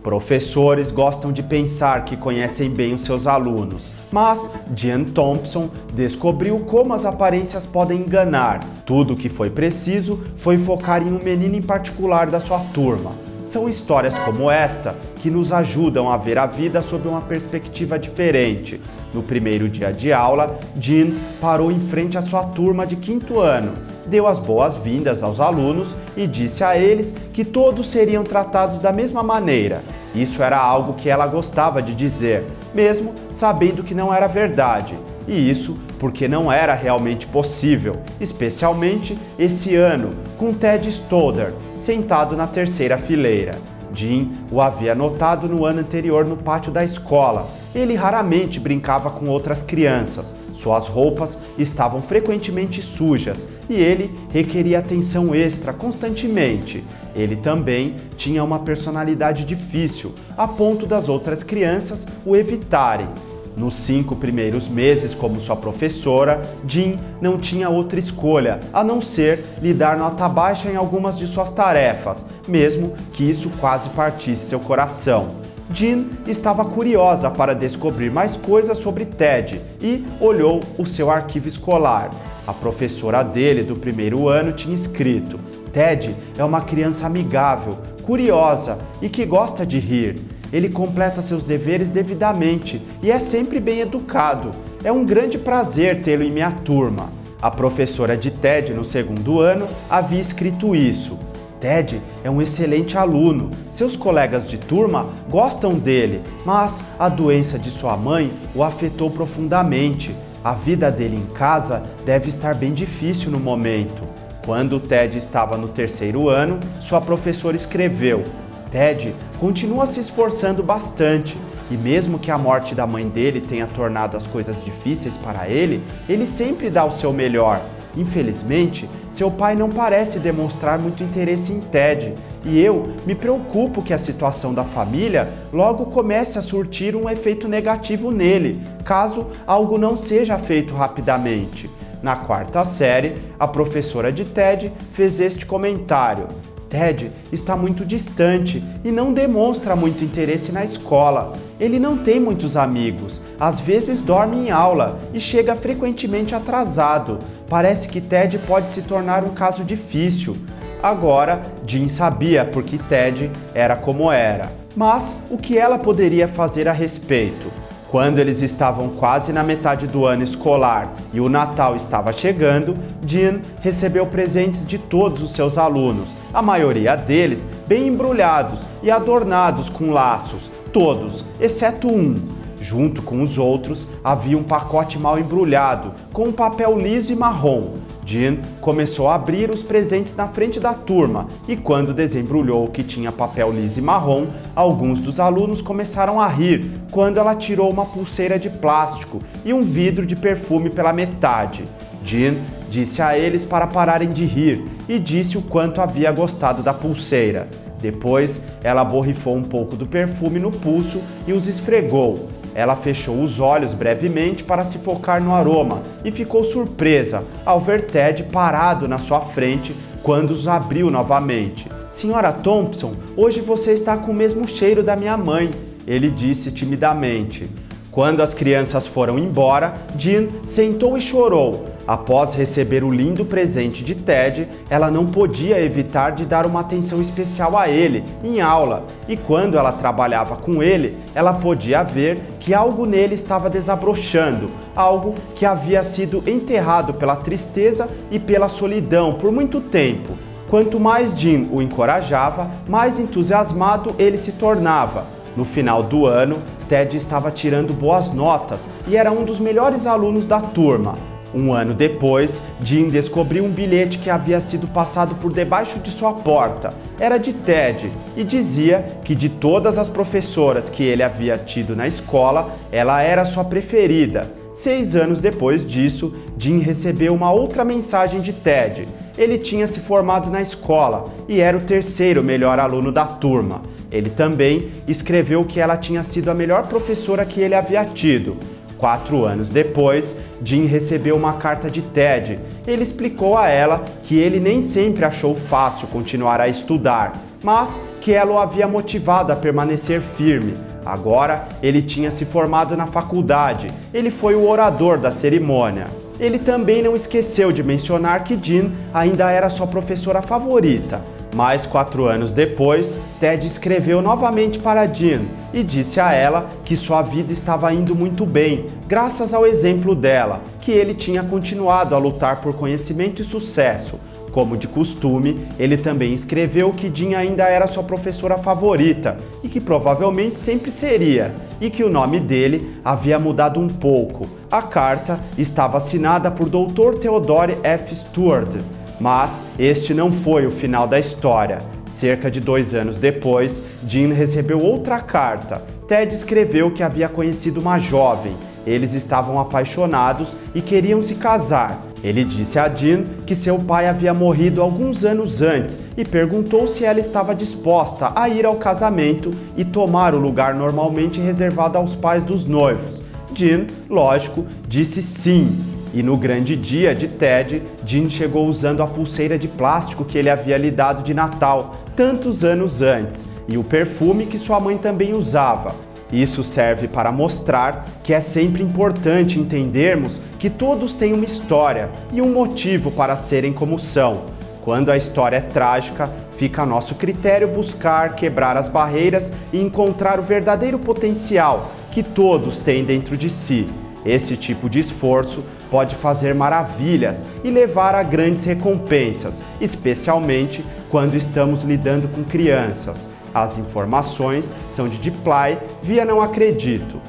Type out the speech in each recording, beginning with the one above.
Professores gostam de pensar que conhecem bem os seus alunos, mas Jean Thompson descobriu como as aparências podem enganar. Tudo o que foi preciso foi focar em um menino em particular da sua turma. São histórias como esta que nos ajudam a ver a vida sob uma perspectiva diferente. No primeiro dia de aula, Jean parou em frente à sua turma de 5º ano, deu as boas-vindas aos alunos e disse a eles que todos seriam tratados da mesma maneira. Isso era algo que ela gostava de dizer, mesmo sabendo que não era verdade. E isso porque não era realmente possível, especialmente esse ano, com Ted Stoddard sentado na 3ª fileira. Jean o havia notado no ano anterior no pátio da escola. Ele raramente brincava com outras crianças, suas roupas estavam frequentemente sujas e ele requeria atenção extra constantemente. Ele também tinha uma personalidade difícil, a ponto das outras crianças o evitarem. Nos 5 primeiros meses como sua professora, Jean não tinha outra escolha a não ser lhe dar nota baixa em algumas de suas tarefas, mesmo que isso quase partisse seu coração. Jean estava curiosa para descobrir mais coisas sobre Ted e olhou o seu arquivo escolar. A professora dele do 1º ano tinha escrito: Ted é uma criança amigável, curiosa e que gosta de rir. Ele completa seus deveres devidamente e é sempre bem educado. É um grande prazer tê-lo em minha turma. A professora de Ted no 2º ano havia escrito isso. Ted é um excelente aluno, seus colegas de turma gostam dele, mas a doença de sua mãe o afetou profundamente. A vida dele em casa deve estar bem difícil no momento. Quando Ted estava no 3º ano, sua professora escreveu: Ted continua se esforçando bastante e mesmo que a morte da mãe dele tenha tornado as coisas difíceis para ele, ele sempre dá o seu melhor. Infelizmente, seu pai não parece demonstrar muito interesse em Ted e eu me preocupo que a situação da família logo comece a surtir um efeito negativo nele, caso algo não seja feito rapidamente. Na 4ª série, a professora de Ted fez este comentário: Ted está muito distante e não demonstra muito interesse na escola. Ele não tem muitos amigos, às vezes dorme em aula e chega frequentemente atrasado. Parece que Ted pode se tornar um caso difícil. Agora, Jean sabia porque Ted era como era. Mas o que ela poderia fazer a respeito? Quando eles estavam quase na metade do ano escolar e o Natal estava chegando, Jean recebeu presentes de todos os seus alunos, a maioria deles bem embrulhados e adornados com laços, todos, exceto um. Junto com os outros, havia um pacote mal embrulhado, com um papel liso e marrom. Jean começou a abrir os presentes na frente da turma e quando desembrulhou o que tinha papel liso e marrom, alguns dos alunos começaram a rir quando ela tirou uma pulseira de plástico e um vidro de perfume pela metade. Jean disse a eles para pararem de rir e disse o quanto havia gostado da pulseira. Depois, ela borrifou um pouco do perfume no pulso e os esfregou. Ela fechou os olhos brevemente para se focar no aroma e ficou surpresa ao ver Ted parado na sua frente quando os abriu novamente. Senhora Thompson, hoje você está com o mesmo cheiro da minha mãe, ele disse timidamente. Quando as crianças foram embora, Jean sentou e chorou. Após receber o lindo presente de Ted, ela não podia evitar de dar uma atenção especial a ele em aula, e quando ela trabalhava com ele, ela podia ver que algo nele estava desabrochando, algo que havia sido enterrado pela tristeza e pela solidão por muito tempo. Quanto mais Jean o encorajava, mais entusiasmado ele se tornava. No final do ano, Ted estava tirando boas notas e era um dos melhores alunos da turma. Um ano depois, Jean descobriu um bilhete que havia sido passado por debaixo de sua porta. Era de Ted e dizia que de todas as professoras que ele havia tido na escola, ela era sua preferida. 6 anos depois disso, Jean recebeu uma outra mensagem de Ted. Ele tinha se formado na escola e era o 3º melhor aluno da turma. Ele também escreveu que ela tinha sido a melhor professora que ele havia tido. 4 anos depois, Jin recebeu uma carta de Ted. Ele explicou a ela que ele nem sempre achou fácil continuar a estudar, mas que ela o havia motivado a permanecer firme. Agora, ele tinha se formado na faculdade, ele foi o orador da cerimônia. Ele também não esqueceu de mencionar que Jin ainda era sua professora favorita. Mas 4 anos depois, Ted escreveu novamente para Jin e disse a ela que sua vida estava indo muito bem, graças ao exemplo dela, que ele tinha continuado a lutar por conhecimento e sucesso. Como de costume, ele também escreveu que Jin ainda era sua professora favorita e que provavelmente sempre seria, e que o nome dele havia mudado um pouco. A carta estava assinada por Dr. Theodore F. Stewart. Mas este não foi o final da história. Cerca de 2 anos depois, Jin recebeu outra carta. Ted escreveu que havia conhecido uma jovem. Eles estavam apaixonados e queriam se casar. Ele disse a Jin que seu pai havia morrido alguns anos antes e perguntou se ela estava disposta a ir ao casamento e tomar o lugar normalmente reservado aos pais dos noivos. Jin, lógico, disse sim. E no grande dia de Ted, Jin chegou usando a pulseira de plástico que ele havia lhe dado de Natal tantos anos antes, e o perfume que sua mãe também usava. Isso serve para mostrar que é sempre importante entendermos que todos têm uma história e um motivo para serem como são. Quando a história é trágica, fica a nosso critério buscar quebrar as barreiras e encontrar o verdadeiro potencial que todos têm dentro de si. Esse tipo de esforço pode fazer maravilhas e levar a grandes recompensas, especialmente quando estamos lidando com crianças. As informações são de Dply via Não Acredito.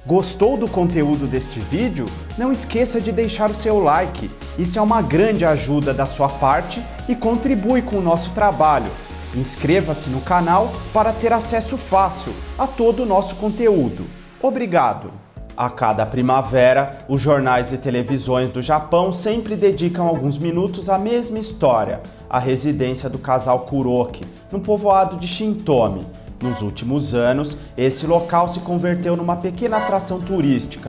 Gostou do conteúdo deste vídeo? Não esqueça de deixar o seu like. Isso é uma grande ajuda da sua parte e contribui com o nosso trabalho. Inscreva-se no canal para ter acesso fácil a todo o nosso conteúdo. Obrigado! A cada primavera, os jornais e televisões do Japão sempre dedicam alguns minutos à mesma história, a residência do casal Kuroki, no povoado de Shintomi. Nos últimos anos, esse local se converteu numa pequena atração turística